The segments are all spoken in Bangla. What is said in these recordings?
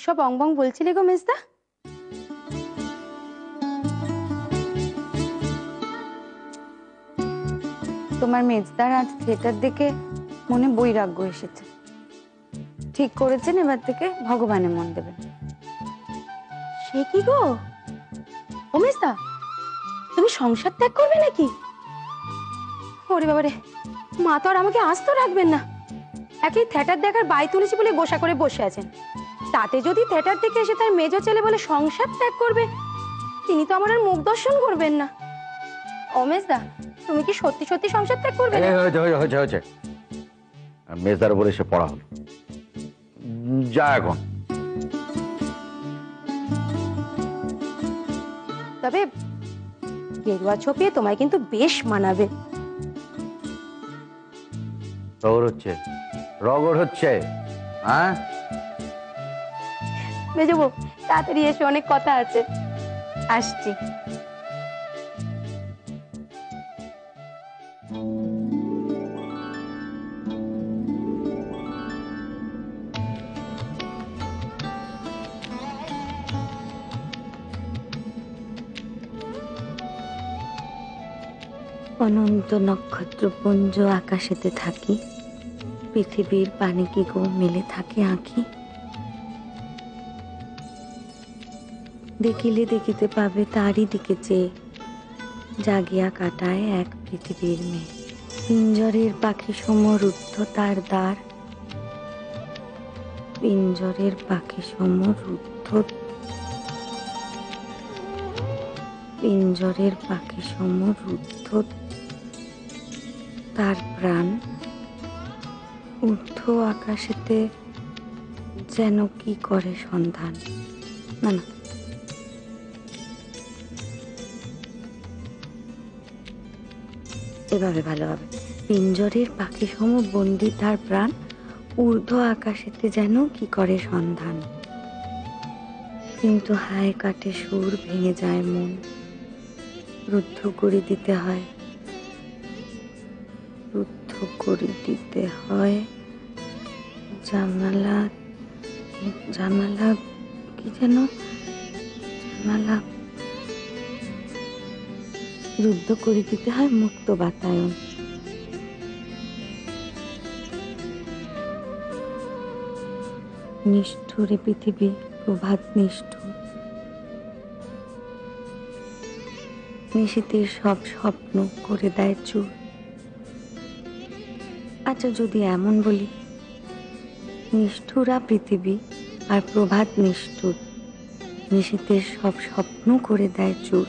সব অংবং বলছিলে গো মেজদা? তোমার মেজদার আজ থিয়েটার দেখে মনে বৈরাগ্য এসেছে। ঠিক করেছেন এবার থেকে ভগবানের মন দেবেন। সে কি গো ও মেজদা, তুমি সংসার ত্যাগ করবে নাকি? ওরে বাবারে, মা তো আর আমাকে আস্ত রাখবেন না। একই থিয়েটার দেখার বাই তুলেছি বলে গোসা করে বসে আছেন, তাতে যদি থিয়েটার দেখে এসে তার মেজো ছেলে বলে সংসার ত্যাগ করবে, তিনি তো আমার আর মুখ দর্শন করবেন না। ও মেজদা, তুমি কি সত্যি সত্যি সংসার ত্যাগ করবে? হয়েছে মেজদার উপরে এসে পড়া হলো, যা এখন। তবে গেরুয়া ছোপিয়ে তোমায় কিন্তু বেশ মানাবে। রগড় হচ্ছে হ্যাঁ? মেজো বউ, তাড়াতাড়ি এসে, অনেক কথা আছে। আসছি। অনন্ত নক্ষত্রপুঞ্জ আকাশেতে থাকি, পৃথিবীর পানে কি গো মেলে থাকে আঁখি। দেখিলে দেখিতে পাবে তারই দিকে চেয়ে, জাগিয়া কাটায় এক পৃথিবীর মেয়ে। পিঞ্জরের পাখি সম রুদ্ধ তার দ্বার, পিঞ্জরের পাখি সম রুদ্ধ, পিঞ্জরের পাখি সম রুদ্ধ তার প্রাণ। ঊর্ধ্ব আকাশেতে যেন কি করে সন্ধান। না না, এভাবে ভালো হবে। পিঞ্জরের পাখি সম বন্দি তার প্রাণ, ঊর্ধ্ব আকাশেতে যেন কি করে সন্ধান। কিন্তু হায় কাটে সুর, ভেঙে যায় মন, রুদ্ধ করে দিতে হয়, রুদ্ধ করে দিতে হয় জানালা। জানালা কি যেন, জানালা রুদ্ধ করে দিতে হয় মুক্ত বাতায়ন। নিষ্ঠুরে পৃথিবী প্রভাত নিষ্ঠুর, নিশীথের সব স্বপ্ন করে দেয় চুর। আচ্ছা, যদি এমন বলি, নিষ্ঠুরা পৃথিবী আর প্রভাত নিষ্ঠুর, নিশীথের সব স্বপ্ন করে দেয় চুর।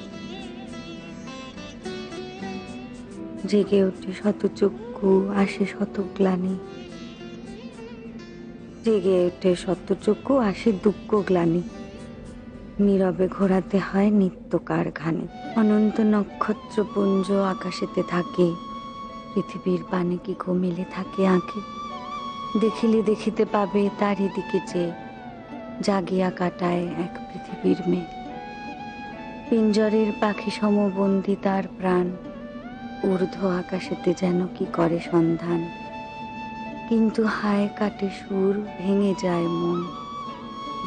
জেগে ওঠে শত চক্ষু, আসে শত গ্লানি, জেগে ওঠে শত চক্ষু, আসে দুঃখ গ্লানি, নীরবে ঘোরাতে হয় নিত্য কারখানে। অনন্ত নক্ষত্রপুঞ্জ আকাশেতে থাকে, পৃথিবীর পানে কি গো মেলে থাকে আঁখি। দেখিলে দেখিতে পাবে তারই দিকে চেয়ে, জাগিয়া কাটায় এক পৃথিবীর মেয়ে। পিঞ্জরের পাখি সমবন্দি তার প্রাণ, ঊর্ধ্ব আকাশেতে যেন কি করে সন্ধান। কিন্তু হায় কাটে সুর, ভেঙে যায় মন,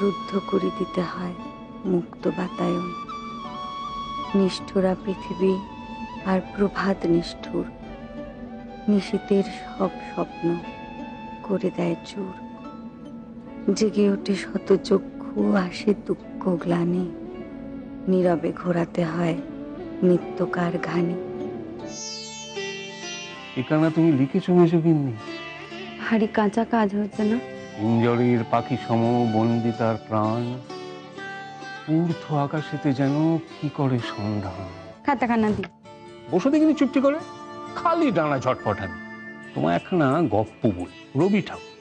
রুদ্ধ করে দিতে হয় মুক্ত বাতায়ন। নিষ্ঠুরা পৃথিবী আর প্রভাত নিষ্ঠুর, নিশীথের সব স্বপ্ন করে দেয় চুর। জেগে ওঠে শত চক্ষু, আসে দুঃখ গ্লানি, নীরবে ঘোরাতে হয় নিত্যকার ঘানি। এখানে তুমি লিখেছো মেজো গিন্নি? ভারী কাঁচা কাজ হয়েছে না? পিঞ্জরের পাখি সম বন্দি তার প্রাণ, ঊর্ধ্ব আকাশেতে যেন কি করে সন্ধান। খাতাখানা দি। বসে দেখিনি চুপটি করে, খালি ডানা ঝটপটানি। তোমার একখানা গপ্প বই, রবি ঠাকুর।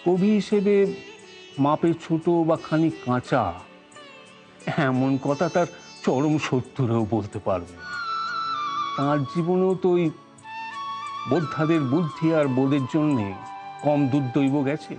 কবি হিসেবে মাপে ছোট বা খানিক কাঁচা, এমন কথা তার চরম শত্রুরেও বলতে পারবে না। তাঁর জীবনেও তো ওই বোদ্ধাদের বুদ্ধি আর বোধের জন্যে কম দুর্দৈব গেছে।